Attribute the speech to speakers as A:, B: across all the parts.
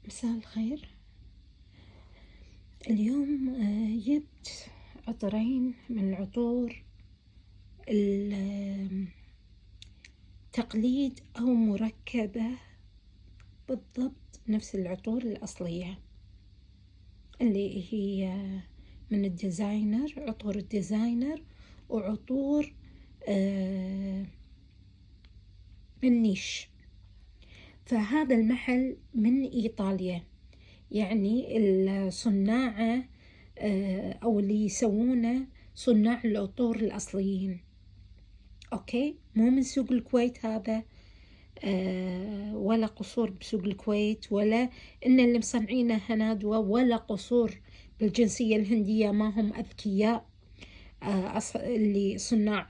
A: مساء الخير. اليوم جبت عطرين من العطور التقليد أو مركبة بالضبط نفس العطور الأصلية اللي هي من الديزاينر، عطور الديزاينر وعطور النيش. فهذا المحل من إيطاليا، يعني الصناعة أو اللي يسوونه صناع العطور الأصليين. أوكي، مو من سوق الكويت هذا، ولا قصور بسوق الكويت، ولا إن اللي مصنعينه هنادوة، ولا قصور بالجنسية الهندية ما هم أذكياء. اللي صناع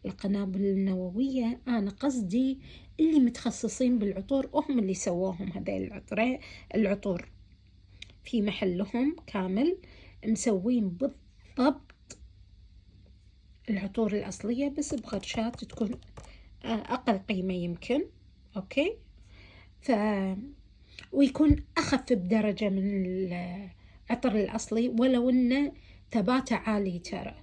A: القنابل النووية، أنا قصدي اللي متخصصين بالعطور وهم اللي سووهم هذه العطور في محلهم كامل، مسوين بالضبط العطور الأصلية بس بغرشات تكون أقل قيمة يمكن. أوكي، ويكون أخف بدرجة من العطر الأصلي، ولو إنه ثباته عالي ترى.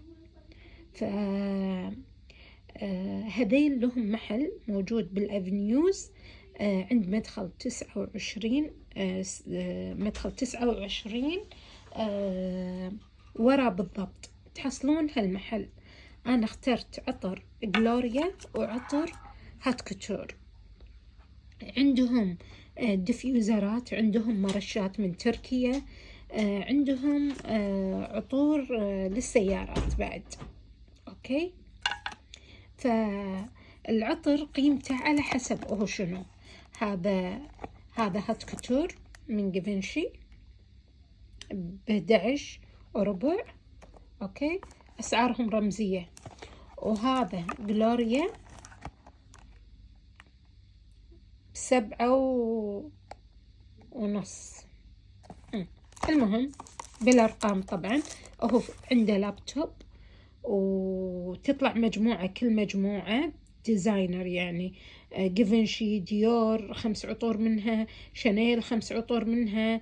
A: هذيل لهم محل موجود بالأفنيوز عند مدخل 29، مدخل 29 ورا بالضبط تحصلون هالمحل. أنا اخترت عطر جلوريا وعطر هات كوتور. عندهم ديفيوزرات، عندهم مرشات من تركيا، عندهم عطور للسيارات بعد. أوكي، فالعطر قيمته على حسب هو شنو. هذا هات كوتور من جيفنشي ب11.25. أوكي، أسعارهم رمزية. وهذا جلوريا ب7.5. المهم بالأرقام طبعا. هو عنده لابتوب وتطلع مجموعة، كل مجموعة ديزاينر، يعني جيفنشي، ديور 5 عطور منها، شانيل 5 عطور منها،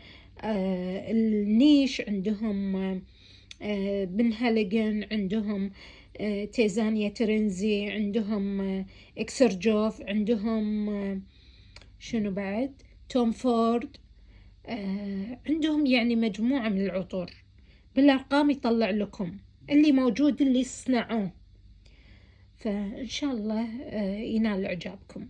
A: النيش عندهم بن هاليجن، عندهم تيزانيا ترنزي، عندهم اكسرجوف، عندهم شنو بعد، توم فورد. عندهم يعني مجموعة من العطور بالأرقام يطلع لكم اللي موجود اللي يصنعوه. فإن شاء الله ينال إعجابكم.